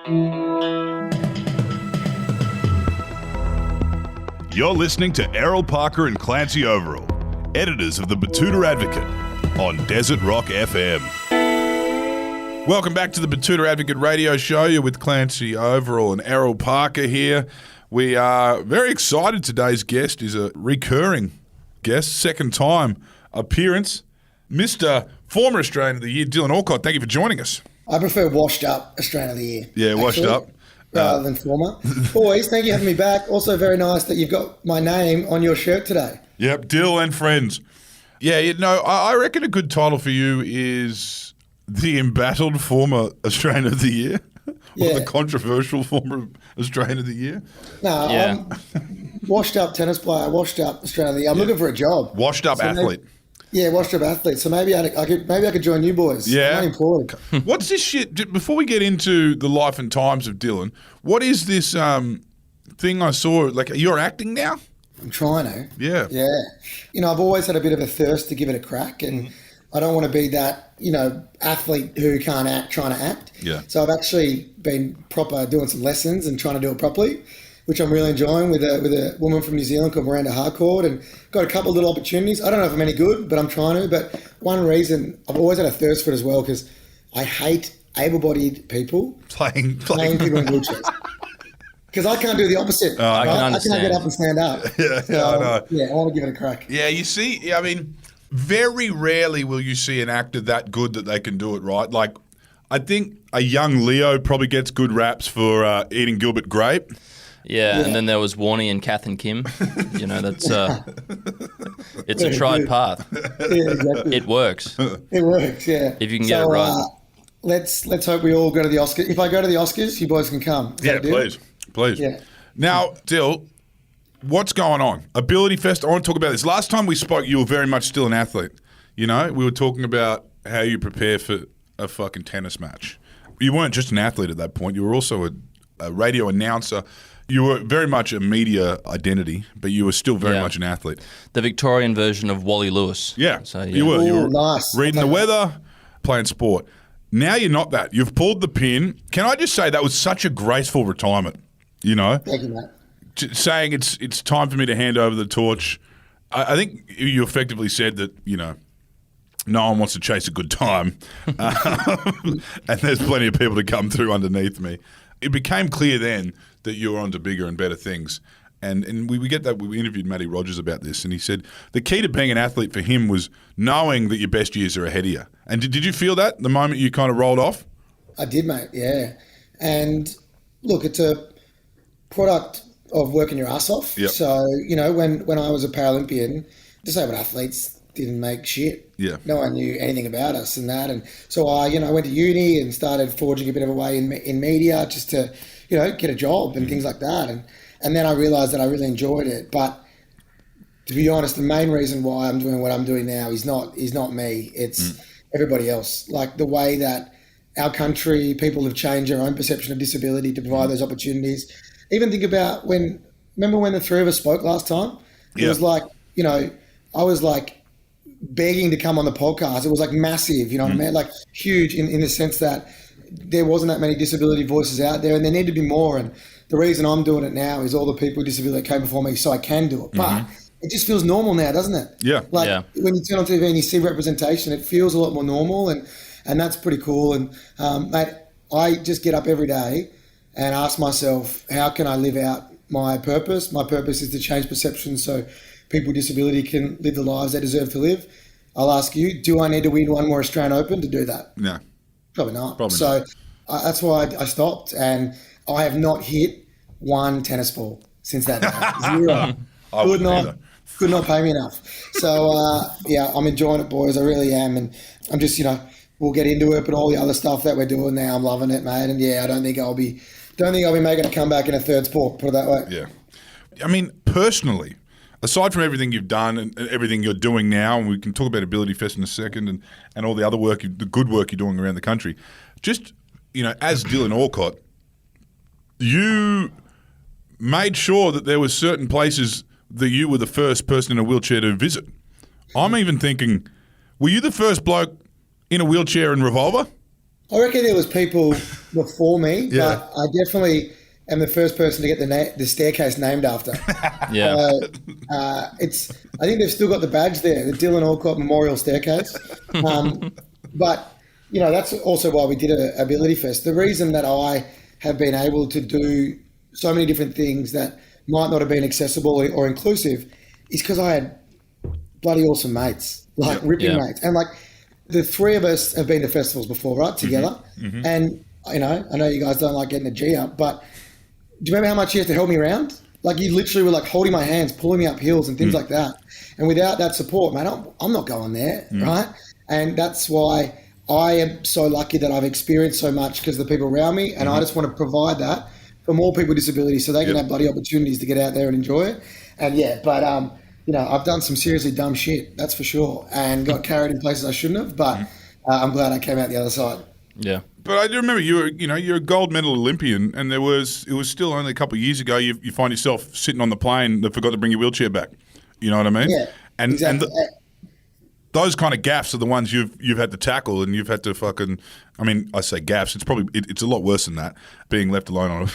You're listening to Errol Parker and Clancy Overall, editors of the Batuta Advocate on Desert Rock FM. Welcome back to the Batuta Advocate radio show. You're with Clancy Overall and Errol Parker here. We are very excited. Today's guest is a recurring guest, second time appearance, Mr. Former Australian of the Year, Dylan Alcott. Thank you for joining us. I prefer washed up Australian of the Year. Yeah, washed up. Rather than former. Boys, thank you for having me back. Also very nice that you've got my name on your shirt today. Yep, Dill and Friends. Yeah, I reckon a good title for you is the embattled former Australian of the Year. Or the controversial former Australian of the Year. No, yeah. I'm washed up tennis player, washed up Australian of the Year. I'm looking for a job. Washed up athlete. Washed up athlete. So maybe I could join you boys. Yeah. I'm unemployed. What's this shit? Before we get into the life and times of Dylan, what is this thing I saw? Like, you're acting now? I'm trying to. Yeah. Yeah. I've always had a bit of a thirst to give it a crack, and I don't want to be that, athlete who can't act, trying to act. Yeah. So I've actually been proper doing some lessons and trying to do it properly, which I'm really enjoying with a woman from New Zealand called Miranda Harcourt, and got a couple of little opportunities. I don't know if I'm any good, but I'm trying to. But one reason I've always had a thirst for it as well, because I hate able-bodied people playing people in wheelchairs. Because I can't do the opposite. I can understand. I can't get up and stand up. I know. Yeah, I want to give it a crack. Yeah, you see, I mean, very rarely will you see an actor that good that they can do it right. Like, I think a young Leo probably gets good raps for eating Gilbert Grape. Yeah, and then there was Warnie and Kath and Kim. That's it's a tried path. Yeah, exactly. It works. It works, yeah. If you can get it right. Let's hope we all go to the Oscars. If I go to the Oscars, you boys can come. Is Yeah, that a deal? please. Yeah. Now, Dill, what's going on? Ability Fest, I want to talk about this. Last time we spoke, you were very much still an athlete. We were talking about how you prepare for a fucking tennis match. You weren't just an athlete at that point. You were also a radio announcer. You were very much a media identity, but you were still very much an athlete. The Victorian version of Wally Lewis. Yeah, So, you were. You were nice. reading the weather, playing sport. Now you're not that. You've pulled the pin. Can I just say that was such a graceful retirement, Thank you, mate. saying it's time for me to hand over the torch. I think you effectively said that, no one wants to chase a good time. And there's plenty of people to come through underneath me. It became clear then that you were onto bigger and better things. And we get that. We interviewed Matty Rogers about this, and he said the key to being an athlete for him was knowing that your best years are ahead of you. And did you feel that the moment you kind of rolled off? I did, mate, yeah. And look, it's a product of working your ass off. Yep. So, when I was a Paralympian, disabled athletes didn't make shit. Yeah. No one knew anything about us and that. And so I went to uni and started forging a bit of a way in media just to, get a job and things like that. And then I realised that I really enjoyed it. But to be honest, the main reason why I'm doing what I'm doing now is not me. It's everybody else. Like the way that our country, people have changed their own perception of disability to provide those opportunities. Even think about remember when the three of us spoke last time? It was like, I was like begging to come on the podcast. It was like massive, you know what I mean? Like huge in the sense that there wasn't that many disability voices out there, and there need to be more. And the reason I'm doing it now is all the people with disability that came before me, so I can do it. But it just feels normal now, doesn't it? Yeah. When you turn on TV and you see representation, it feels a lot more normal, and that's pretty cool. And mate, I just get up every day and ask myself, how can I live out my purpose? My purpose is to change perceptions so people with disability can live the lives they deserve to live. I'll ask you, do I need to win one more Australian Open to do that? No. Probably not. That's why I stopped, and I have not hit one tennis ball since that day. Zero. Could not pay me enough. So, I'm enjoying it, boys. I really am. And I'm just, we'll get into it, but all the other stuff that we're doing now, I'm loving it, mate. And, I don't think I'll be making a comeback in a third sport, put it that way. Yeah. I mean, personally, aside from everything you've done and everything you're doing now, and we can talk about Ability Fest in a second and all the other work, the good work you're doing around the country, just, as Dylan Alcott, you made sure that there were certain places that you were the first person in a wheelchair to visit. I'm even thinking, were you the first bloke in a wheelchair and Revolver? I reckon there was people before me, Yeah. but I definitely am the first person to get the staircase named after. Yeah. I think they've still got the badge there, the Dylan Alcott Memorial Staircase. But, that's also why we did a Ability Fest. The reason that I have been able to do so many different things that might not have been accessible or inclusive is because I had bloody awesome mates, ripping mates. And the three of us have been to festivals before, right, together. Mm-hmm. And, I know you guys don't like getting a G up, but do you remember how much you had to help me around? You literally were holding my hands, pulling me up hills and things like that. And without that support, man, I'm not going there, right? And that's why I am so lucky that I've experienced so much because of the people around me. And I just want to provide that for more people with disabilities so they can have bloody opportunities to get out there and enjoy it. And I've done some seriously dumb shit, that's for sure, and got carried in places I shouldn't have. But I'm glad I came out the other side. Yeah. But I do remember you're a gold medal Olympian, and it was still only a couple of years ago. You find yourself sitting on the plane that forgot to bring your wheelchair back. You know what I mean? Yeah. And exactly. Those kind of gaffes are the ones you've had to tackle, and you've had to fucking. I mean, I say gaffes. It's probably it's a lot worse than that. Being left alone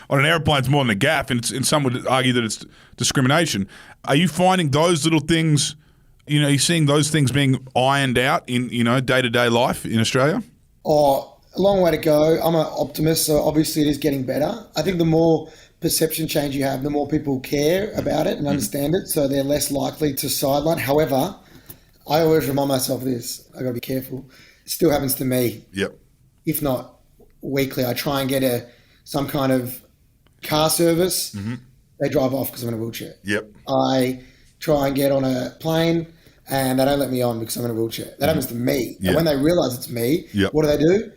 on an airplane is more than a gaff, and some would argue that it's discrimination. Are you finding those little things? You're seeing those things being ironed out in day-to-day life in Australia. Oh, a long way to go. I'm an optimist, so obviously it is getting better. I think the more perception change you have, the more people care about it and understand it, so they're less likely to sideline. However, I always remind myself of this. I got to be careful. It still happens to me. Yep. If not weekly, I try and get some kind of car service. Mm-hmm. They drive off because I'm in a wheelchair. Yep. I try and get on a plane and they don't let me on because I'm in a wheelchair. That happens to me. Yep. And when they realise it's me, what do?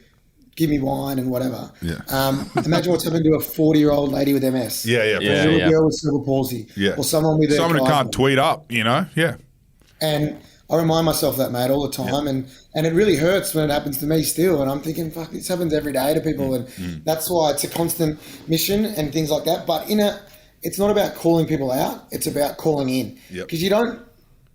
Give me wine and whatever. Yeah. Imagine what's happened to a 40-year-old lady with MS. Yeah. A little girl with cerebral palsy. Yeah. Or someone who can't tweet up. Yeah. And I remind myself of that, mate, all the time. And it really hurts when it happens to me still. And I'm thinking, fuck, this happens every day to people. And that's why it's a constant mission and things like that. But it's not about calling people out. It's about calling in. Because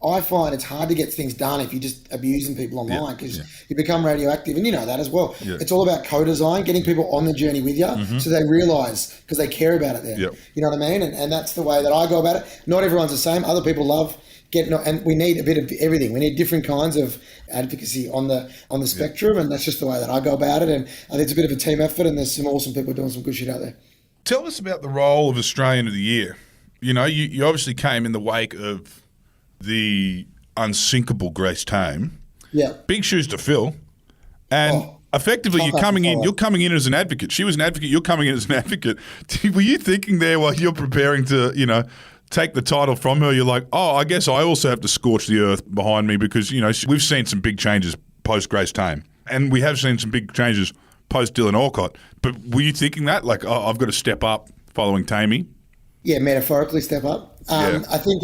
I find it's hard to get things done if you're just abusing people online because you become radioactive. And you know that as well. Yeah. It's all about co-design, getting people on the journey with you so they realise because they care about it then. Yep. You know what I mean? And that's the way that I go about it. Not everyone's the same. Other people love and we need a bit of everything. We need different kinds of advocacy on the spectrum, and that's just the way that I go about it. And I think it's a bit of a team effort, and there's some awesome people doing some good shit out there. Tell us about the role of Australian of the Year. You obviously came in the wake of the unsinkable Grace Tame. Yeah. Big shoes to fill. And effectively you're coming in as an advocate. She was an advocate, you're coming in as an advocate. Were you thinking there while you're preparing to, take the title from her, you're like, I guess I also have to scorch the earth behind me because, we've seen some big changes post Grace Tame. And we have seen some big changes post Dylan Alcott. But were you thinking that? Like, I've got to step up following Tamey? Yeah, metaphorically step up. I think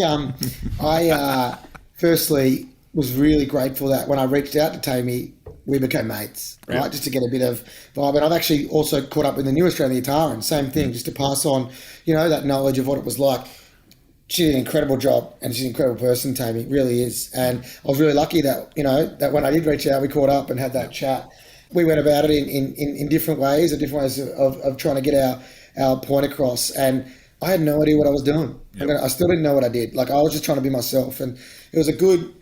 I firstly was really grateful that when I reached out to Tamey, we became mates, right? Yeah. Just to get a bit of vibe. And I've actually also caught up with the new Australian guitar and same thing, just to pass on, that knowledge of what it was like. She did an incredible job and she's an incredible person, Tamey, really is. And I was really lucky that, that when I did reach out, we caught up and had that chat. We went about it in different ways of trying to get our point across. And I had no idea what I was doing. Yep. I still didn't know what I did. Like I was just trying to be myself. And it was a good,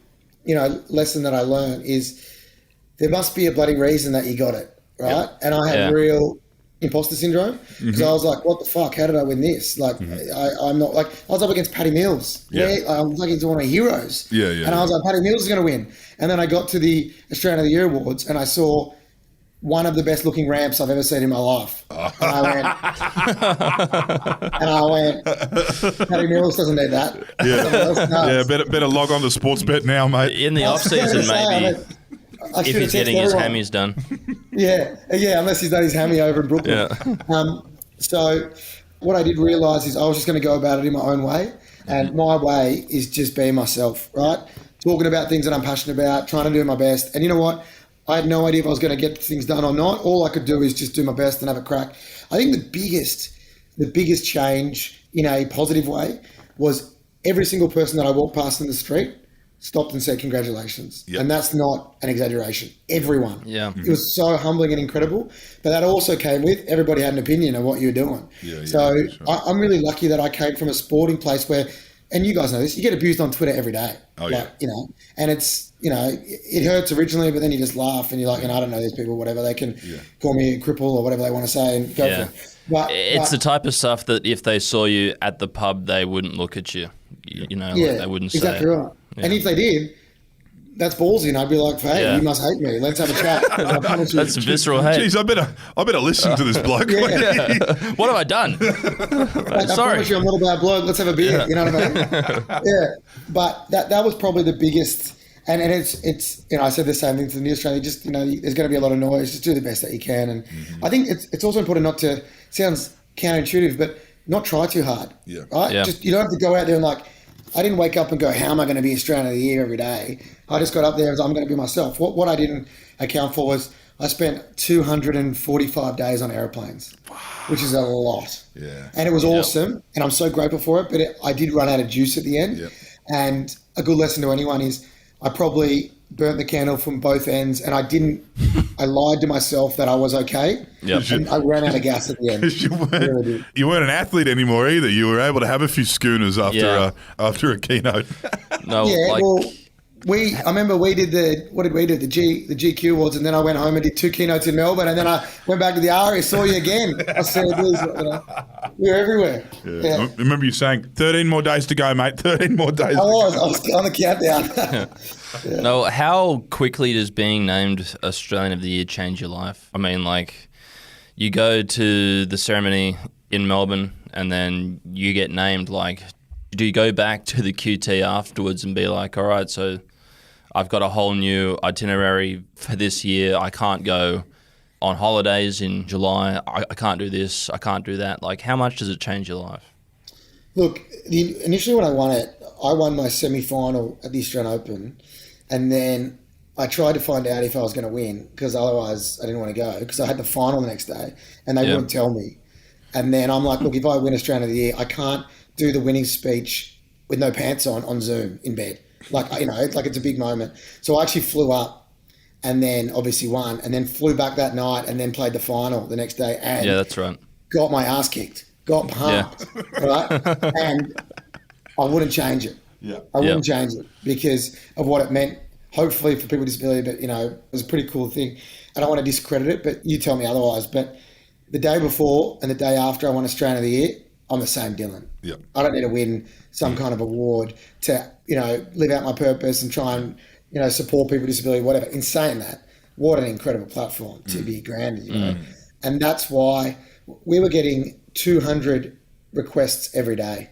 lesson that I learned is there must be a bloody reason that you got it, right? Yep. And I had real imposter syndrome because I was like, what the fuck? How did I win this? Like, I'm not like, I was up against Paddy Mills. Yeah. I'm like, he's one of my heroes. Yeah. And I was like, Paddy Mills is going to win. And then I got to the Australian of the Year Awards and I saw one of the best looking ramps I've ever seen in my life. And I went, Paddy Mills doesn't need that. Yeah. Better log on to Sportsbet now, mate. In the off season, maybe. If he's getting his hammies done. Yeah, unless he's done his hammy over in Brooklyn. Yeah. So what I did realise is I was just going to go about it in my own way. And my way is just being myself, right? Talking about things that I'm passionate about, trying to do my best. And you know what? I had no idea if I was going to get things done or not. All I could do is just do my best and have a crack. I think the biggest change in a positive way was every single person that I walked past in the street stopped and said congratulations. Yep. And that's not an exaggeration. Everyone. Yeah. It was so humbling and incredible. But that also came with everybody had an opinion of what you were doing. So that's right. I'm really lucky that I came from a sporting place where, and you guys know this, you get abused on Twitter every day. And it's, it hurts originally, but then you just laugh and you're like, I don't know these people, whatever. They can call me a cripple or whatever they want to say and go for it. But it's the type of stuff that if they saw you at the pub, they wouldn't look at you. They wouldn't say. Exactly right. Yeah. And if they did, that's ballsy, and I'd be like, "Hey, you must hate me. Let's have a chat." That's visceral hate. Jeez, I better listen to this bloke. What have I done? I Sorry, promise you, I'm not a bad bloke. Let's have a beer. You know what I mean? But that was probably the biggest. And it's I said the same thing to the New Australia. Just there's going to be a lot of noise. Just do the best that you can. And I think it's also important not to, sounds counterintuitive, but not try too hard. Yeah. Right. Yeah. Just you don't have to go out there and like. I didn't wake up and go, how am I going to be Australian of the Year every day? I just got up there and was, I'm going to be myself. What I didn't account for was I spent 245 days on airplanes, which is a lot. Yeah. And it was awesome, and I'm so grateful for it, but I did run out of juice at the end. Yep. And a good lesson to anyone is I probably burnt the candle from both ends, and I lied to myself that I was okay. Yep. And I ran out of gas at the end. You weren't an athlete anymore either. You were able to have a few schooners after a keynote. No, I remember we did the GQ Awards, and then I went home and did 2 keynotes in Melbourne, and then I went back to the ARIA, saw you again. I said, we were everywhere. Yeah. I remember you saying, 13 more days to go, mate, 13 more days I was on the countdown. No, how quickly does being named Australian of the Year change your life? I mean, you go to the ceremony in Melbourne and then you get named, do you go back to the QT afterwards and be like, all right, so I've got a whole new itinerary for this year. I can't go on holidays in July. I can't do this. I can't do that. How much does it change your life? Look, initially when I won my semi-final at the Australian Open, and then I tried to find out if I was going to win because otherwise I didn't want to go because I had the final the next day and they wouldn't tell me. And then I'm like, look, if I win Australian of the Year, I can't do the winning speech with no pants on Zoom in bed. It's a big moment. So I actually flew up and then obviously won and then flew back that night and then played the final the next day and that's right. Got my ass kicked, got pumped, right? And I wouldn't change it. Yeah. I wouldn't change it because of what it meant, hopefully for people with disability, but, it was a pretty cool thing. I don't want to discredit it, but you tell me otherwise. But the day before and the day after I won Australian of the Year, I'm the same Dylan. Yep. I don't need to win some kind of award to, live out my purpose and try and, support people with disability, whatever. In saying that, what an incredible platform to be granted, And that's why we were getting 200 requests every day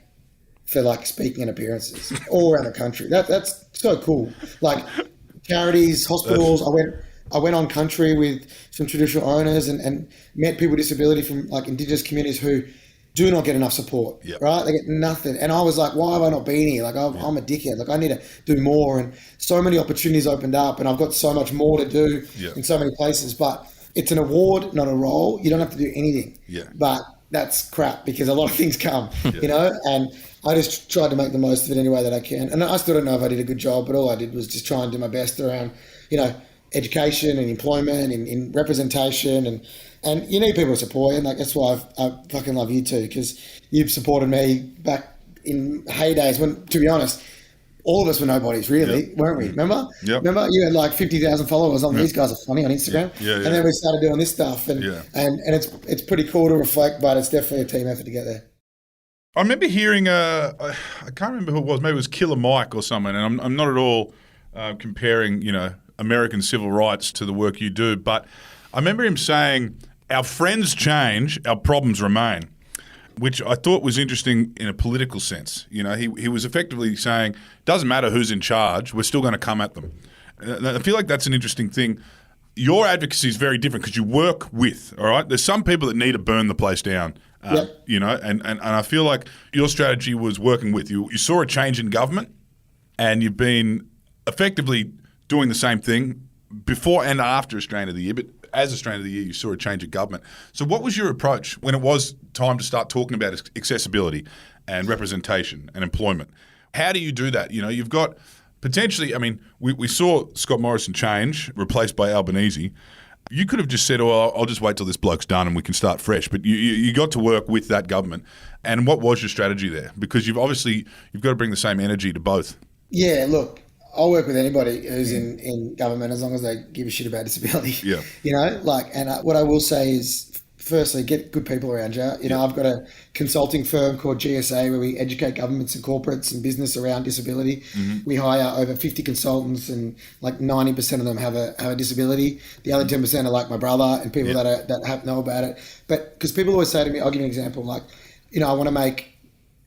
for speaking and appearances all around the country. That's so cool. Charities, hospitals. I went on country with some traditional owners and met people with disability from Indigenous communities who do not get enough support, right? They get nothing. And I was like, why have I not been here? I'm a dickhead. I need to do more. And so many opportunities opened up and I've got so much more to do in so many places. But it's an award, not a role. You don't have to do anything. Yeah. But that's crap because a lot of things come, and I just tried to make the most of it any way that I can. And I still don't know if I did a good job, but all I did was just try and do my best around, education and employment and in representation and you need people to support you, and that's why I fucking love you too, because you've supported me back in heydays when, to be honest, all of us were nobodies really, weren't we? Remember? Yep. Remember you had 50,000 followers on these guys are funny on Instagram. Yeah. And then we started doing this stuff and it's pretty cool to reflect, but it's definitely a team effort to get there. I remember hearing, I can't remember who it was, maybe it was Killer Mike or someone, and I'm not at all comparing, American civil rights to the work you do, but I remember him saying, our friends change, our problems remain, which I thought was interesting in a political sense. He was effectively saying, doesn't matter who's in charge, we're still going to come at them. I feel like that's an interesting thing. Your advocacy is very different because you work with, all right? There's some people that need to burn the place down, and I feel like your strategy was working with. You saw a change in government and you've been effectively doing the same thing before and after Australian of the Year, but as Australian of the Year, you saw a change of government. So what was your approach when it was time to start talking about accessibility and representation and employment? How do you do that? You've got potentially, I mean, we saw Scott Morrison change, replaced by Albanese. You could have just said, "Oh, I'll just wait till this bloke's done and we can start fresh." But you got to work with that government. And what was your strategy there? Because you've got to bring the same energy to both. Yeah, look, I'll work with anybody who's in government as long as they give a shit about disability. Yeah. What I will say is, firstly, get good people around you. I've got a consulting firm called GSA where we educate governments and corporates and business around disability. We hire over 50 consultants, and like 90% of them have a disability. The other 10% are like my brother and people that know about it. But because people always say to me, I'll give you an example, like, I want to make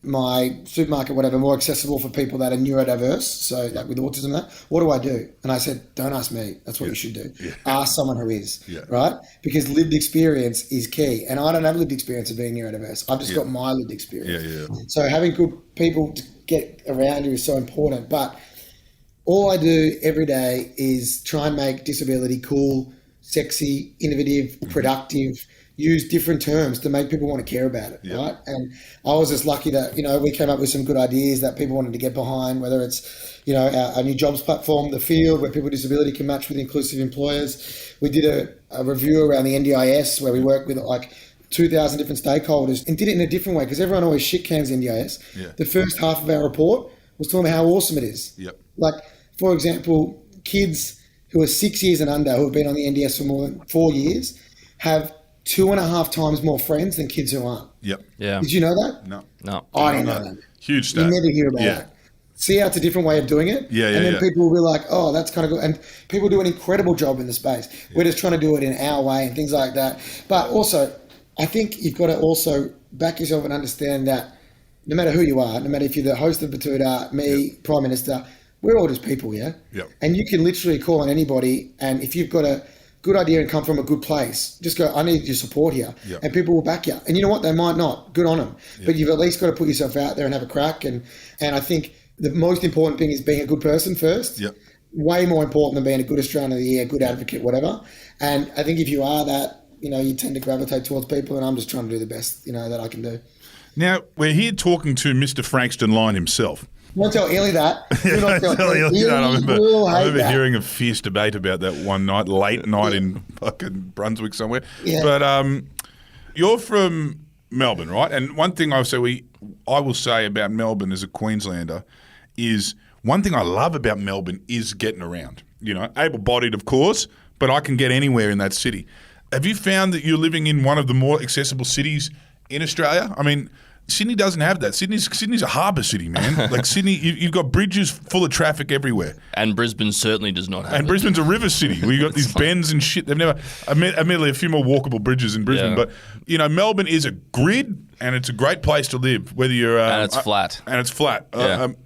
my supermarket, whatever, more accessible for people that are neurodiverse. So like with autism and that, what do I do? And I said, don't ask me. That's what you should do. Yeah. Ask someone who is, right? Because lived experience is key. And I don't have lived experience of being neurodiverse. I've just got my lived experience. So having good people to get around you is so important. But all I do every day is try and make disability cool, sexy, innovative, productive, use different terms to make people want to care about it, right? And I was just lucky that, we came up with some good ideas that people wanted to get behind, whether it's, our new jobs platform, The Field, where people with disability can match with inclusive employers. We did a review around the NDIS where we worked with like 2,000 different stakeholders and did it in a different way because everyone always shit cans NDIS. Yeah. The first half of our report was talking about how awesome it is. Yep. Like, for example, kids who are 6 years and under who have been on the NDS for more than 4 years have 2.5 times more friends than kids who aren't. Yep. Yeah. Did you know that? No. I didn't know that. Huge stat. You never hear about that. See how it's a different way of doing it? And then people will be like, oh, that's kind of good. And people do an incredible job in the space. We're just trying to do it in our way and things like that. But also, I think you've got to also back yourself and understand that no matter who you are, no matter if you're the host of Batuta, me, Prime Minister, we're all just people, Yep. And you can literally call on anybody, and if you've got a good idea and come from a good place, just go, I need your support here. And people will back you. And you know what? They might not. Good on them. But you've at least got to put yourself out there and have a crack. And I think the most important thing is being a good person first. Way more important than being a good Australian of the Year, good advocate, whatever. And I think if you are that, you tend to gravitate towards people, and I'm just trying to do the best, that I can do. Now, we're here talking to Mr. Frankston Lyon himself. Don't tell Ellie that. Do not tell Ellie. I remember hearing a fierce debate about that one night, late night in fucking Brunswick somewhere. But you're from Melbourne, right? And one thing I will say about Melbourne as a Queenslander is one thing I love about Melbourne is getting around. Able-bodied, of course, but I can get anywhere in that city. Have you found that you're living in one of the more accessible cities in Australia? I mean, Sydney doesn't have that. Sydney's a harbour city, man. Like Sydney, you've got bridges full of traffic everywhere. And Brisbane certainly does not have it. And Brisbane's a river city where you've got these bends and shit. They've never, admittedly, a few more walkable bridges in Brisbane. But, Melbourne is a grid and it's a great place to live, whether you're... and it's flat. And it's flat.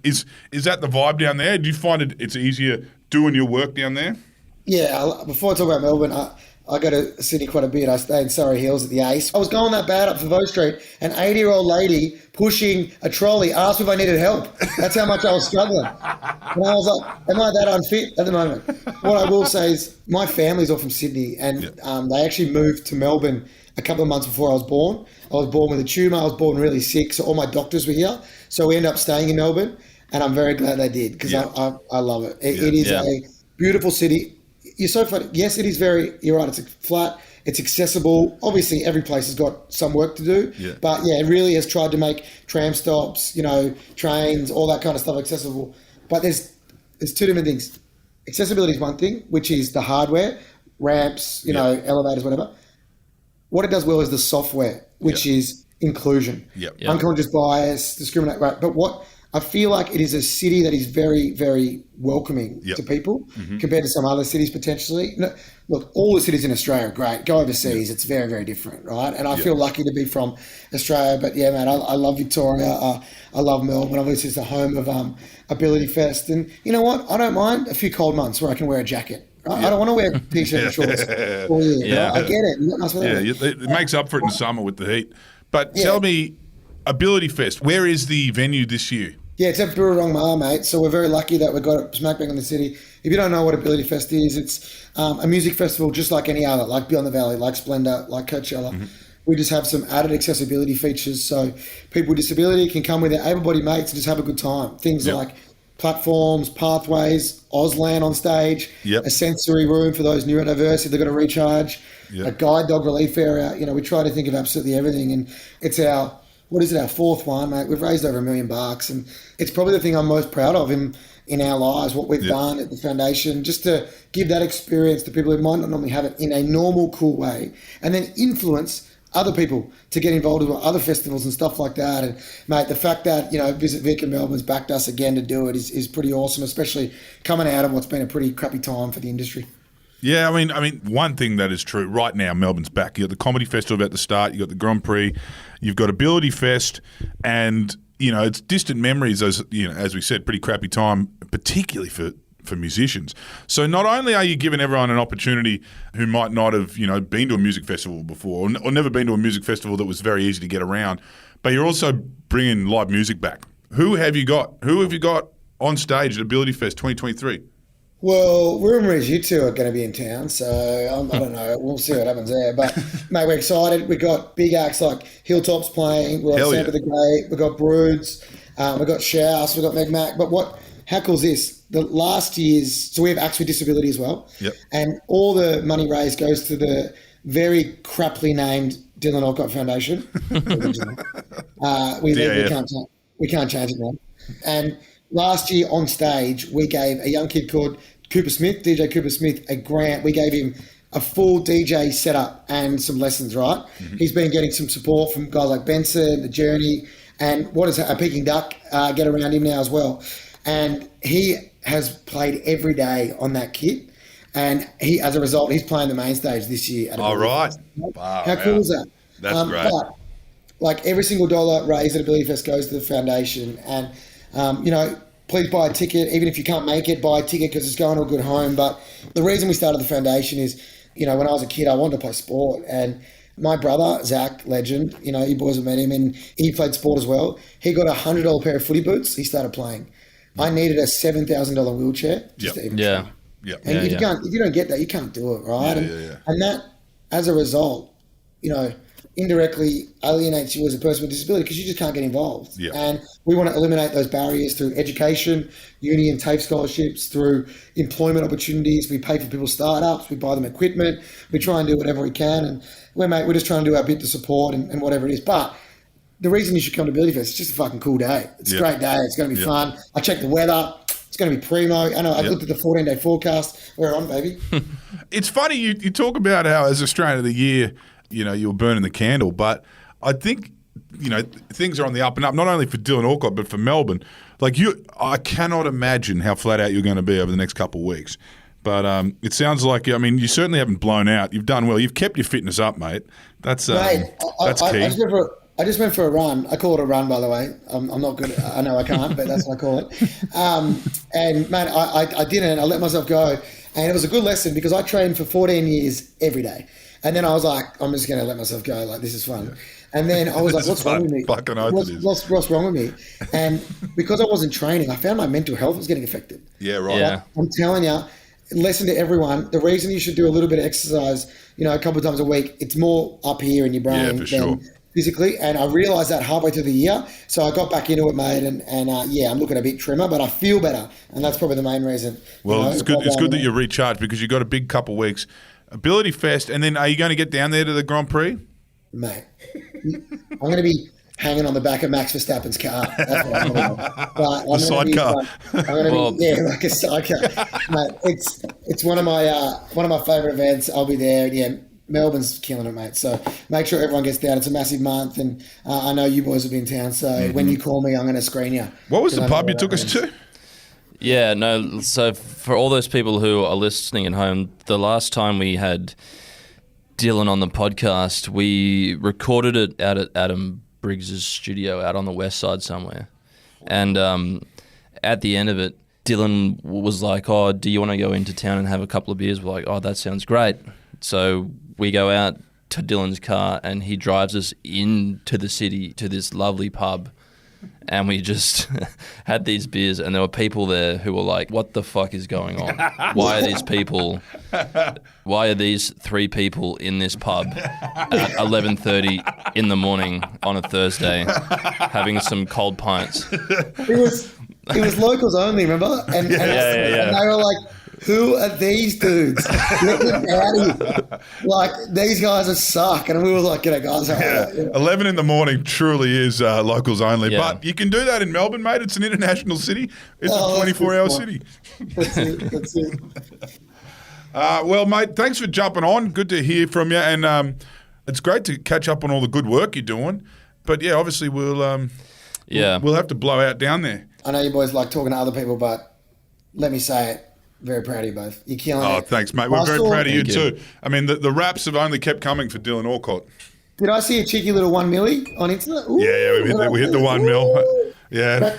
Is that the vibe down there? Do you find it's easier doing your work down there? Yeah, before I talk about Melbourne, I go to Sydney quite a bit. I stay in Surrey Hills at the Ace. I was going that bad up Favreau Street. An 80-year-old lady pushing a trolley asked if I needed help. That's how much I was struggling. And I was like, am I that unfit at the moment? What I will say is my family's all from Sydney, and they actually moved to Melbourne a couple of months before I was born. I was born with a tumour. I was born really sick, so all my doctors were here. So we ended up staying in Melbourne, and I'm very glad they did because I love it. It is a beautiful city. You're so funny. Yes, it is you're right, it's flat, it's accessible. Obviously, every place has got some work to do. But it really has tried to make tram stops, trains, all that kind of stuff accessible. But there's two different things. Accessibility is one thing, which is the hardware, ramps, elevators, whatever. What it does well is the software, which is inclusion. Unconscious bias, discriminate, right? But what I feel like it is a city that is very, very welcoming to people compared to some other cities potentially. Look, all the cities in Australia are great. Go overseas, it's very, very different, right? And I feel lucky to be from Australia. But man, I love Victoria. I love Melbourne. Obviously, it's the home of Ability Fest. And you know what? I don't mind a few cold months where I can wear a jacket. Right? I don't want to wear T-shirt and shorts all year. Right? I get it. It makes up for it in summer with the heat. But tell me, Ability Fest, where is the venue this year? Yeah, it's at Burrong Mar, mate. So we're very lucky that we've got it smack bang in the city. If you don't know what Ability Fest is, it's a music festival just like any other, like Beyond the Valley, like Splendor, like Coachella. We just have some added accessibility features so people with disability can come with their able-bodied mates and just have a good time. Things like platforms, pathways, Auslan on stage, Yep. a sensory room for those neurodiverse if they've got to recharge, Yep. a guide dog relief area. You know, we try to think of absolutely everything, and it's our fourth one, mate. We've raised over $1 million, and it's probably the thing I'm most proud of in our lives, what we've done at the foundation, just to give that experience to people who might not normally have it in a normal, cool way, and then influence other people to get involved with other festivals and stuff like that. And mate, the fact that, you know, Visit Vic in Melbourne's backed us again to do it is pretty awesome, especially coming out of what's been a pretty crappy time for the industry. Yeah, I mean, one thing that is true right now, Melbourne's back. You got the Comedy Festival at the start. You got the Grand Prix. You've got Ability Fest, and you know it's distant memories. As you know, as we said, pretty crappy time, particularly for musicians. So not only are you giving everyone an opportunity who might not have been to a music festival before or never been to a music festival that was very easy to get around, but you're also bringing live music back. Who have you got? Who have you got on stage at Ability Fest 2023? Well, rumour is you two are going to be in town, so I don't know. We'll see what happens there. But, mate, we're excited. We've got big acts like Hilltop's playing. We've got Sample the Great. We've got Broods. We've got Shouse. We've got Meg Mac. But how cool is this? The last year's, so we have acts with disability as well. Yep. And all the money raised goes to the very craply named Dylan Alcott Foundation. We can't change it now. And last year on stage, we gave a young kid called Cooper Smith, DJ Cooper Smith, a grant. We gave him a full DJ setup and some lessons, right? Mm-hmm. He's been getting some support from guys like Benson, The Journey, and what is a Peking Duck get around him now as well. And he has played every day on that kit. And as a result, he's playing the main stage this year. All right. Wow, how cool is that? That's great. But, like, every single dollar raised at Ability Fest goes to the foundation. And, please buy a ticket. Even if you can't make it, buy a ticket because it's going to a good home. But the reason we started the foundation is, when I was a kid, I wanted to play sport. And my brother, Zach, legend, you boys have met him, and he played sport as well. He got a $100 pair of footy boots. He started playing. I needed a $7,000 wheelchair just to even try. Yep. And if you don't get that, you can't do it, right? And that, as a result, indirectly alienates you as a person with disability because you just can't get involved. Yep. And we want to eliminate those barriers through education, uni and TAFE scholarships, through employment opportunities. We pay for people's startups. We buy them equipment. We try and do whatever we can. And we're just trying to do our bit to support and whatever it is. But the reason you should come to Ability Fest, it's just a fucking cool day. It's a great day. It's going to be fun. I checked the weather. It's going to be primo. I know. I looked at the 14-day forecast. We're on, baby. It's funny you talk about how as Australian of the Year, you were burning the candle, but I think things are on the up and up. Not only for Dylan Alcott, but for Melbourne. I cannot imagine how flat out you're going to be over the next couple of weeks. But it sounds like you certainly haven't blown out. You've done well. You've kept your fitness up, mate. That's key. I just went for a run. I call it a run, by the way. I'm not good. I know I can't, but that's what I call it. And, man, I didn't. I let myself go. And it was a good lesson because I trained for 14 years every day. And then I was like, I'm just going to let myself go. Like, this is fun. Yeah. And then I was like, what's wrong with me? What's wrong with me? And because I wasn't training, I found my mental health was getting affected. Yeah, right. Yeah. I'm telling you, listen to everyone. The reason you should do a little bit of exercise, a couple of times a week, it's more up here in your brain than physically. And I realized that halfway through the year. So I got back into it, mate. And I'm looking a bit trimmer, but I feel better. And that's probably the main reason. Well, it's good. It's good that you're recharged because you've got a big couple of weeks. Ability Fest. And then are you going to get down there to the Grand Prix? Mate, I'm going to be hanging on the back of Max Verstappen's car. That's what I'm going to do. A sidecar. I'm going to be like a sidecar. Mate, it's one of my favourite events. I'll be there. Yeah, Melbourne's killing it, mate. So make sure everyone gets down. It's a massive month, and I know you boys will be in town. So when you call me, I'm going to screen you. What was the pub you took us to? Yeah, no. So for all those people who are listening at home, the last time we had Dylan on the podcast, we recorded it out at Adam Briggs's studio out on the west side somewhere. And at the end of it, Dylan was like, oh, do you want to go into town and have a couple of beers? We're like, oh, that sounds great. So we go out to Dylan's car and he drives us into the city to this lovely pub. And we just had these beers, and there were people there who were like, what the fuck is going on? Why are these three people in this pub at 11:30 in the morning on a Thursday having some cold pints? it was locals only, remember? And they were like, who are these dudes? Get them out of here. Like, these guys are suck. And we were like, g'day guys. Yeah. 11 in the morning truly is locals only. Yeah. But you can do that in Melbourne, mate. It's an international city. It's a 24-hour city. That's it. Well, mate, thanks for jumping on. Good to hear from you. And it's great to catch up on all the good work you're doing. But, yeah, obviously we'll have to blow out down there. I know you boys like talking to other people, but let me say it. Very proud of you both. You're killing it. Oh, thanks, mate. We're very proud of you too. I mean, the raps have only kept coming for Dylan Alcott. Did I see a cheeky little 1 milli on Insta? Ooh, We hit the 1 mil. Yeah.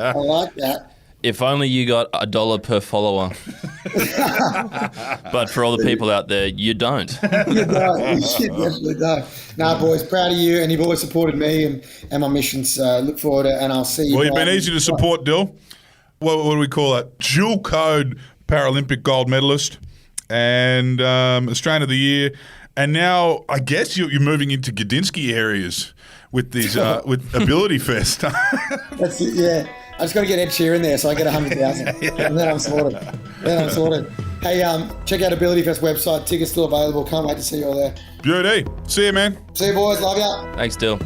I like that. If only you got $1 per follower. But for all the people out there, you don't. You definitely don't. Nah, boys, proud of you, and you've always supported me and my missions. Look forward to it, and I'll see you. Well, you've been easy to support, Dill. What do we call it? Dual code Paralympic gold medalist and Australian of the Year. And now I guess you're moving into Gadinsky areas with these with Ability Fest. That's it, yeah. I just got to get Ed Sheeran there so I get 100,000. And then I'm sorted. Hey, check out Ability Fest website. Tickets still available. Can't wait to see you all there. Beauty. See you, man. See you, boys. Love ya. Thanks, Dill.